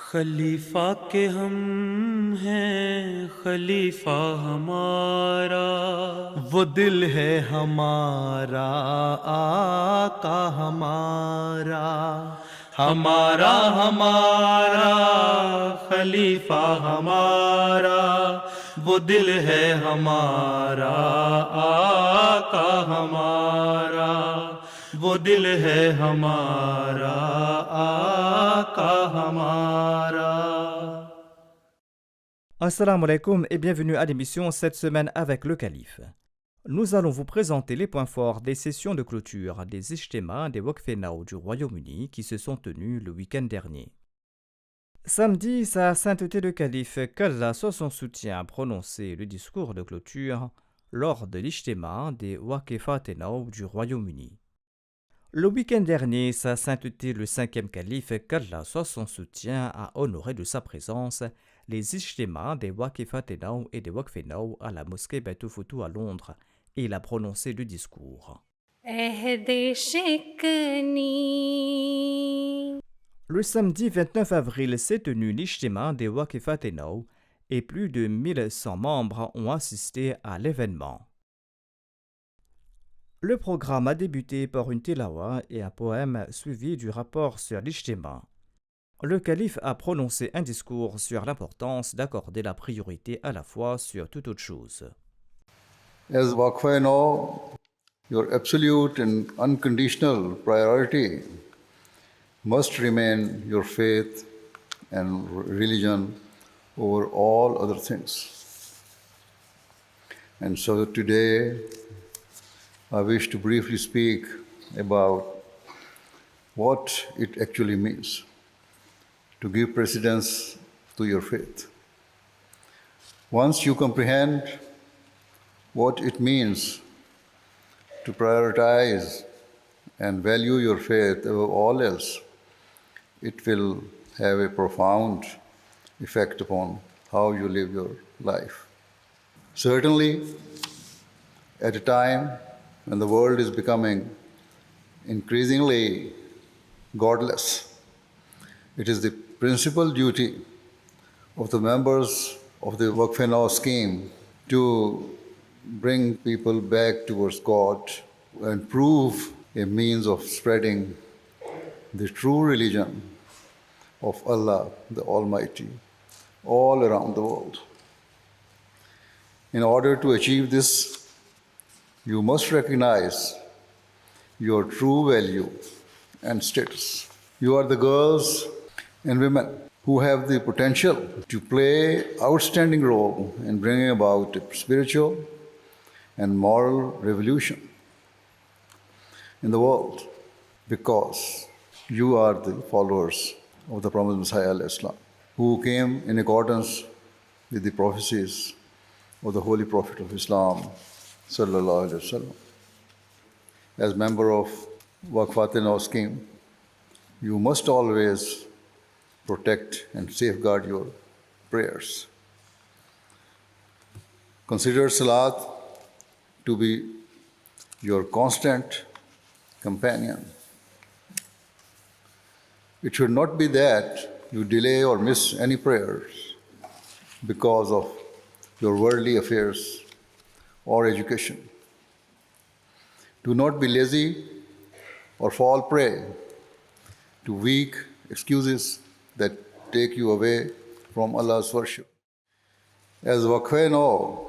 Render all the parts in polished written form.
खलीफा के हम हैं खलीफा हमारा, वो दिल है हमारा आका हमारा, हमारा हमारा खलीफा हमारा, वो दिल है हमारा आका हमारा, वो दिल है हमारा आका हमारा. Assalamu alaikum et bienvenue à l'émission Cette semaine avec le Calife. Nous allons vous présenter les points forts des sessions de clôture des Ijtima des Waqfe Nau du Royaume-Uni qui se sont tenues le week-end dernier. Samedi, sa sainteté le calife, qu'Allah soit son soutien, a prononcé le discours de clôture lors de l'Ijtima des Waqfe Nau du Royaume-Uni. Le week-end dernier, sa sainteté le 5e calife, qu'Allah soit son soutien, a honoré de sa présence les Ijtima des Waqfe Nau et des Waqfe Nau à la mosquée Beit Foutou à Londres, et il a prononcé le discours. Le samedi 29 avril s'est tenu l'Ijtima des Waqfe Nau et plus de 1100 membres ont assisté à l'événement. Le programme a débuté par une tilawa et un poème suivi du rapport sur l'Ijtima. Le calife a prononcé un discours sur l'importance d'accorder la priorité à la foi sur toute autre chose. As Waqfe Nau, your absolute and unconditional priority must remain your faith and religion over all other things. And so today, I wish to briefly speak about what it actually means to give precedence to your faith. Once you comprehend what it means to prioritize and value your faith above all else, it will have a profound effect upon how you live your life. Certainly, at a time when the world is becoming increasingly godless, it is the principal duty of the members of the Waqfe Nau scheme to bring people back towards God and prove a means of spreading the true religion of Allah, the Almighty, all around the world. In order to achieve this, you must recognize your true value and status. You are the girls and women who have the potential to play outstanding role in bringing about a spiritual and moral revolution in the world, because you are the followers of the promised Messiah al-Islam, who came in accordance with the prophecies of the Holy Prophet of Islam sallallahu alaihi wasallam. As member of Wakf-e-Nau scheme, you must always protect and safeguard your prayers. Consider Salat to be your constant companion. It should not be that you delay or miss any prayers because of your worldly affairs or education. Do not be lazy or fall prey to weak excuses that take you away from Allah's worship. As Waqfe Nau,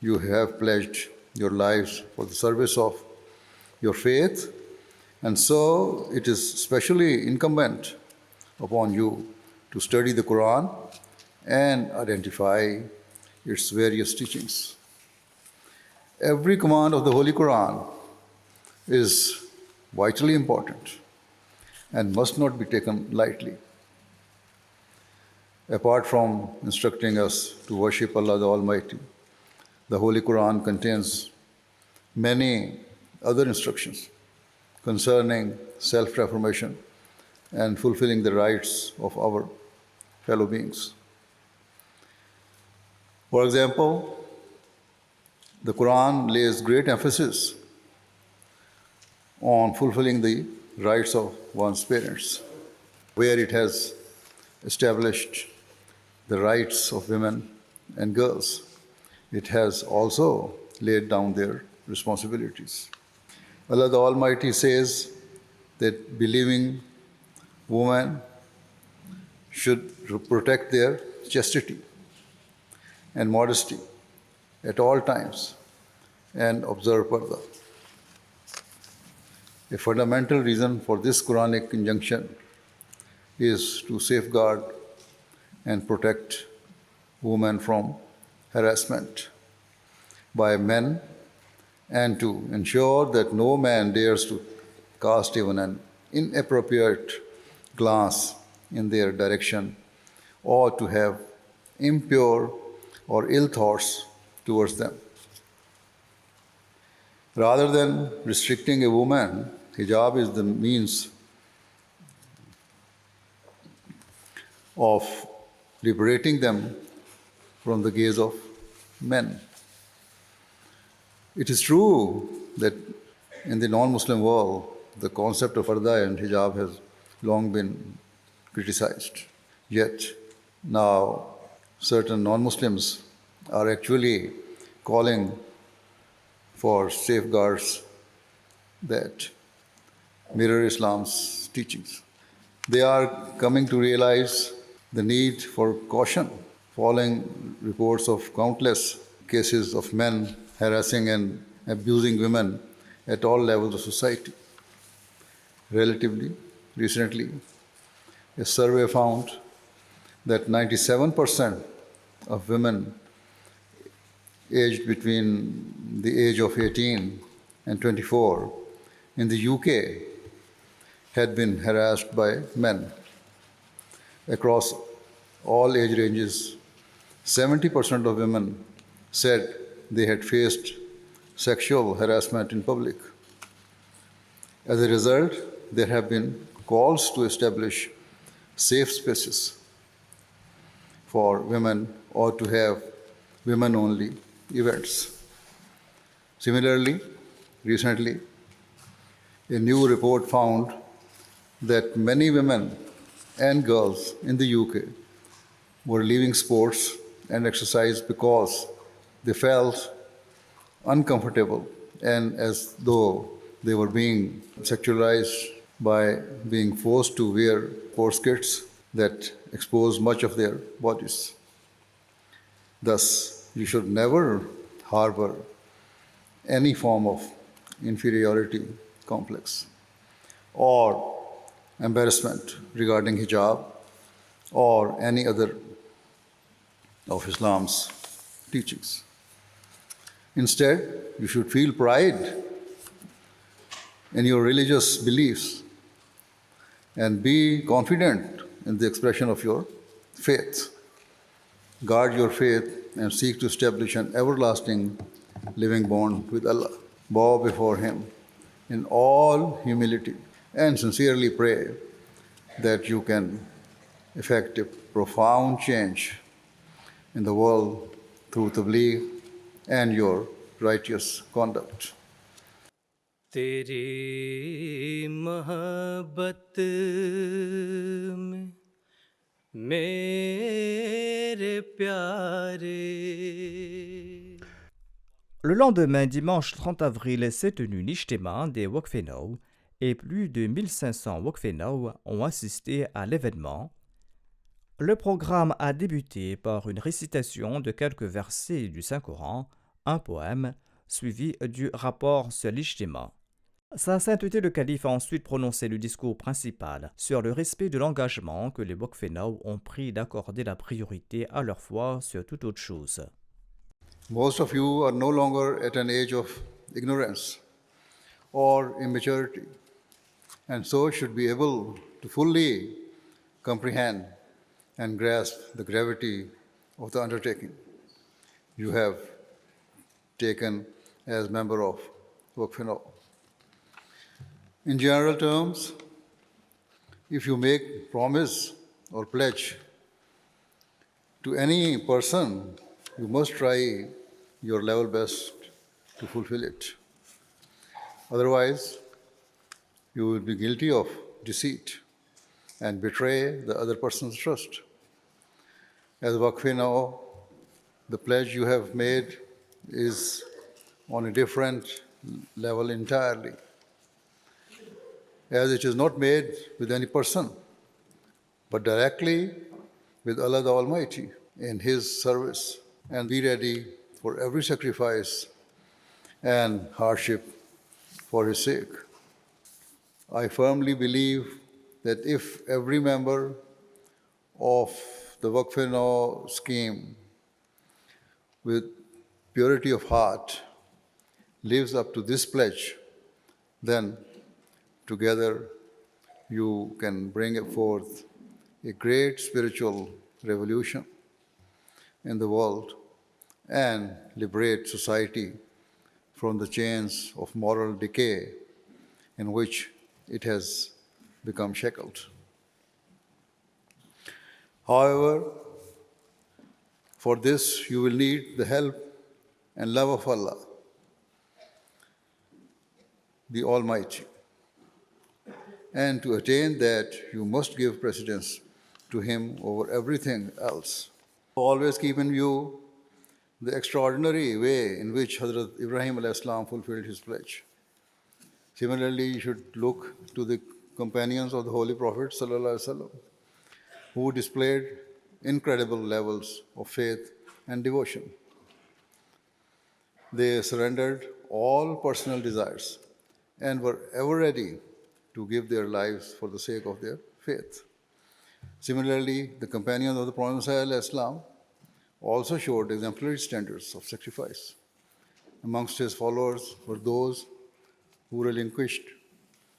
you have pledged your lives for the service of your faith, and so it is specially incumbent upon you to study the Quran and identify its various teachings. Every command of the Holy Quran is vitally important and must not be taken lightly. Apart from instructing us to worship Allah the Almighty, the Holy Quran contains many other instructions concerning self-reformation and fulfilling the rights of our fellow beings. For example, the Quran lays great emphasis on fulfilling the rights of one's parents, where it has established the rights of women and girls, it has also laid down their responsibilities. Allah the Almighty says that believing women should protect their chastity and modesty at all times and observe parda. A fundamental reason for this Quranic injunction is to safeguard and protect women from harassment by men and to ensure that no man dares to cast even an inappropriate glance in their direction or to have impure or ill thoughts towards them. Rather than restricting a woman, hijab is the means of liberating them from the gaze of men. It is true that in the non-Muslim world, the concept of parda and hijab has long been criticized. Yet now certain non-Muslims are actually calling for safeguards that mirror Islam's teachings. They are coming to realize the need for caution following reports of countless cases of men harassing and abusing women at all levels of society. Relatively recently, a survey found that 97% of women aged between the age of 18 and 24 in the UK had been harassed by men. Across all age ranges, 70% of women said they had faced sexual harassment in public. As a result, there have been calls to establish safe spaces for women or to have women-only events. Similarly, recently, a new report found that many women and girls in the UK were leaving sports and exercise because they felt uncomfortable and as though they were being sexualized by being forced to wear sports kits that expose much of their bodies. Thus, you should never harbor any form of inferiority complex or embarrassment regarding hijab or any other of Islam's teachings. Instead, you should feel pride in your religious beliefs and be confident in the expression of your faith. Guard your faith and seek to establish an everlasting living bond with Allah. Bow before Him in all humility and sincerely pray that you can effect a profound change in the world through tabligh and your righteous conduct. तेरी मोहब्बत में मेरे प्यारे. Le lendemain, dimanche 30 avril, s'est tenu l'Ijtima des Waqfe Nau et plus de 1500 Waqfe Nau ont assisté à l'événement. Le programme a débuté par une récitation de quelques versets du Saint-Coran, un poème, suivi du rapport sur l'Ijtima. Sa sainteté le calife a ensuite prononcé le discours principal sur le respect de l'engagement que les Waqfe Nau ont pris d'accorder la priorité à leur foi sur toute autre chose. Most of you are no longer at an age of ignorance or immaturity, and so should be able to fully comprehend and grasp the gravity of the undertaking you have taken as member of Waqfe Nau. In general terms, if you make promise or pledge to any person, you must try your level best to fulfill it. Otherwise, you will be guilty of deceit and betray the other person's trust. As Waqfe Nau, the pledge you have made is on a different level entirely, as it is not made with any person, but directly with Allah the Almighty in His service, and be ready for every sacrifice and hardship for His sake. I firmly believe that if every member of the Waqfe Nau scheme with purity of heart lives up to this pledge, then together you can bring forth a great spiritual revolution in the world and liberate society from the chains of moral decay in which it has become shackled. However, for this you will need the help and love of Allah, the Almighty. And to attain that, you must give precedence to Him over everything else. Always keep in view the extraordinary way in which Hazrat Ibrahim alayhi salam fulfilled his pledge. Similarly, you should look to the companions of the Holy Prophet sallallahu alaihi wasallam, who displayed incredible levels of faith and devotion. They surrendered all personal desires and were ever ready to give their lives for the sake of their faith. Similarly, the companions of the Prophet ﷺ also showed exemplary standards of sacrifice. Amongst his followers were those who relinquished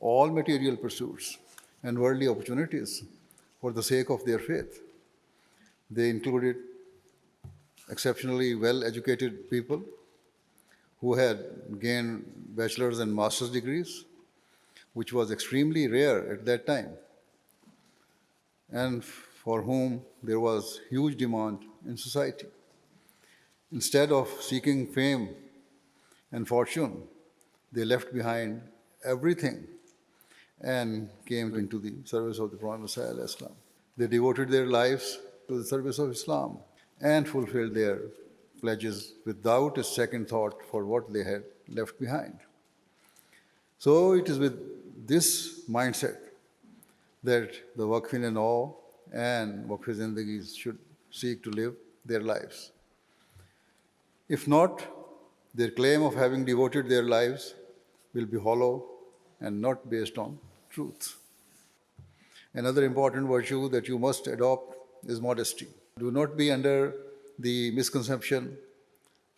all material pursuits and worldly opportunities for the sake of their faith. They included exceptionally well-educated people who had gained bachelor's and master's degrees, which was extremely rare at that time, and for whom there was huge demand in society. Instead of seeking fame and fortune, they left behind everything and came into the service of the Prophet ﷺ. They devoted their lives to the service of Islam and fulfilled their pledges without a second thought for what they had left behind. So it is with this mindset that the Waqf-e Nau and Waqf Zindagis should seek to live their lives. If not, their claim of having devoted their lives will be hollow and not based on truth. Another important virtue that you must adopt is modesty. Do not be under the misconception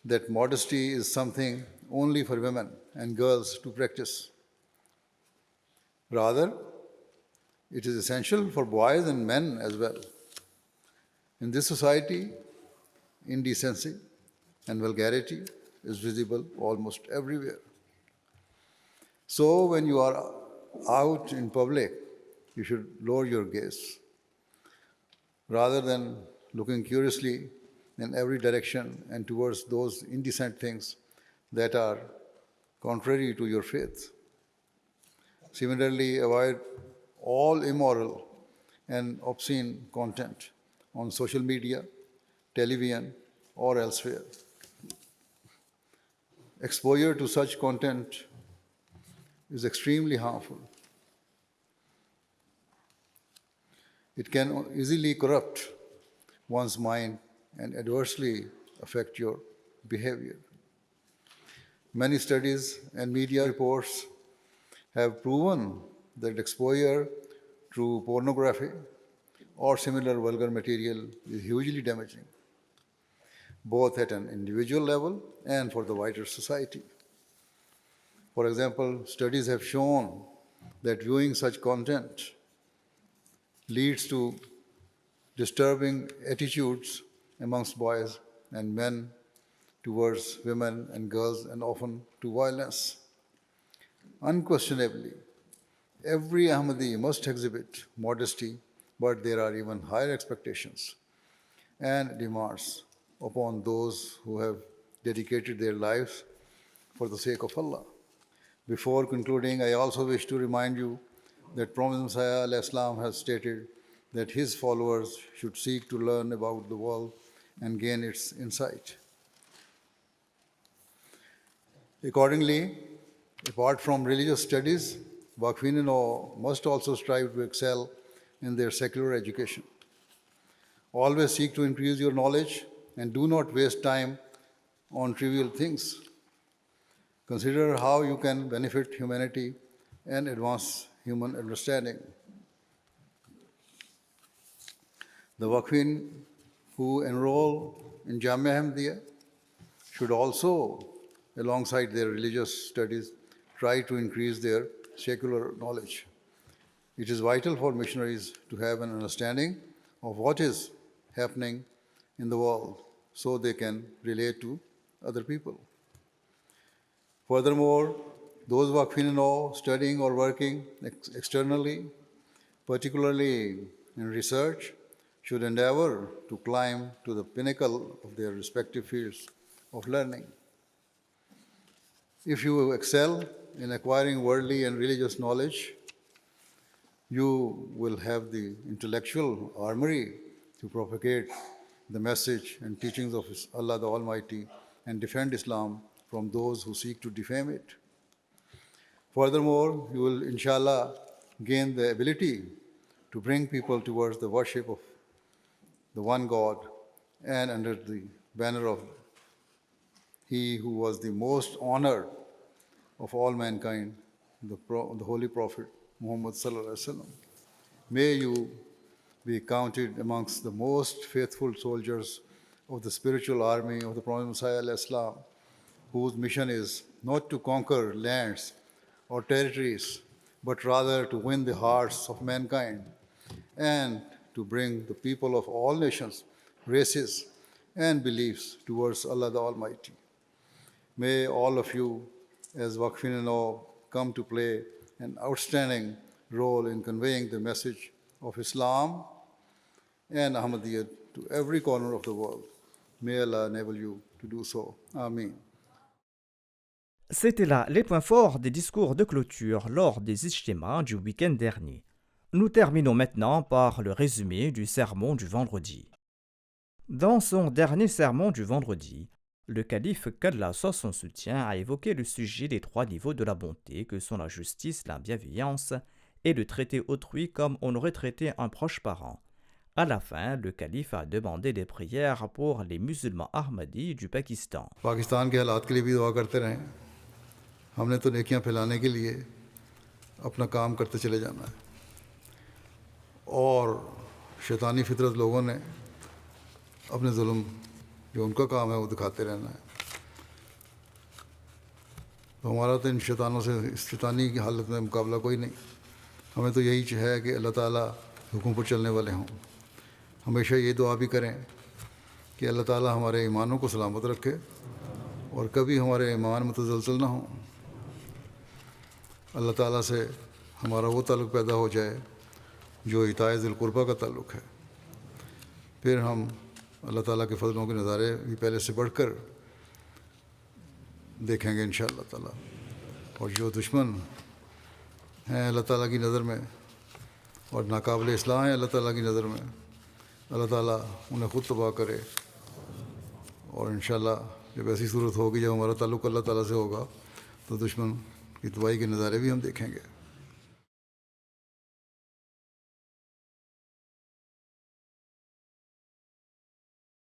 that modesty is something only for women and girls to practice. Rather, it is essential for boys and men as well. In this society, indecency and vulgarity is visible almost everywhere. So when you are out in public, you should lower your gaze. Rather than looking curiously in every direction and towards those indecent things that are contrary to your faith. Similarly, avoid all immoral and obscene content on social media, television, or elsewhere. Exposure to such content is extremely harmful. It can easily corrupt one's mind and adversely affect your behavior. Many studies and media reports have proven that exposure to pornography or similar vulgar material is hugely damaging, both at an individual level and for the wider society. For example, studies have shown that viewing such content leads to disturbing attitudes amongst boys and men towards women and girls, and often to violence. Unquestionably, every Ahmadi must exhibit modesty, but there are even higher expectations and demands upon those who have dedicated their lives for the sake of Allah. Before concluding, I also wish to remind you that Prophet Messiah al-Islam has stated that his followers should seek to learn about the world and gain its insight. Accordingly, apart from religious studies, Waqfe Nau must also strive to excel in their secular education. Always seek to increase your knowledge and do not waste time on trivial things. Consider how you can benefit humanity and advance human understanding. The Waqfin who enroll in Jamia Ahmadiyya should also, alongside their religious studies, try to increase their secular knowledge. It is vital for missionaries to have an understanding of what is happening in the world so they can relate to other people. Furthermore, those Waqfe Nau studying or working externally, particularly in research, should endeavor to climb to the pinnacle of their respective fields of learning. If you excel in acquiring worldly and religious knowledge, you will have the intellectual armory to propagate the message and teachings of Allah the Almighty and defend Islam from those who seek to defame it. Furthermore, you will, inshallah, gain the ability to bring people towards the worship of the one God and under the banner of He who was the most honored of all mankind, the Holy Prophet Muhammad Sallallahu Alaihi Wasallam. May you be counted amongst the most faithful soldiers of the spiritual army of the Prophet Messiah al-Islam, whose mission is not to conquer lands or territories, but rather to win the hearts of mankind and to bring the people of all nations, races, and beliefs towards Allah the Almighty. May all of you, as Waqfe Nau, come to play an outstanding role in conveying the message of Islam and Ahmadiyya to every corner of the world. May Allah enable you to do so. Ameen. C'était là les points forts des discours de clôture lors des ijtimas du week-end dernier. Nous terminons maintenant par le résumé du sermon du vendredi. Dans son dernier sermon du vendredi, le calife, qu'Allah soit son soutien, a évoqué le sujet des 3 niveaux de la bonté que sont la justice, la bienveillance et le traiter autrui comme on aurait traité un proche parent. À la fin, le calife a demandé des prières pour les musulmans ahmadis du Pakistan. Pakistan के हालात के लिए भी दुआ करते रहें. हमने तो नेकियां फैलाने के लिए अपना काम करते चले जाना है और शैतानी फितरत लोगों ने अपने जुल्म जो उनका काम है वो दिखाते रहना है. तो हमारा तो इन शैतानों से इस शैतानी की हालत में मुकाबला कोई नहीं. हमें तो यही है कि अल्लाह ताला हुक्म पर चलने वाले हों. हमेशा ये दुआ भी करें कि अल्लाह ताला हमारे ईमानों को सलामत रखे और कभी हमारे ईमान मुतज़लज़ल ना हो. अल्लाह ताला से हमारा वो ताल्लुक़ पैदा हो जाए जो इताए ज़िल क़ुरबा का ताल्लुक़ है. फिर हम अल्लाह ताला के फ़ज़लों के नज़ारे भी पहले से बढ़कर देखेंगे इंशाअल्लाह ताला. और जो दुश्मन हैं अल्लाह ताला की नज़र में और नाकाबिल इस्लाह हैं अल्लाह ताला की नज़र में, अल्लाह ताला उन्हें ख़ुद तबाह करे. और इंशाअल्लाह जब ऐसी सूरत होगी जब हमारा ताल्लुक़ अल्लाह ताला से होगा तो दुश्मन की तबाही के नज़ारे भी हम देखेंगे.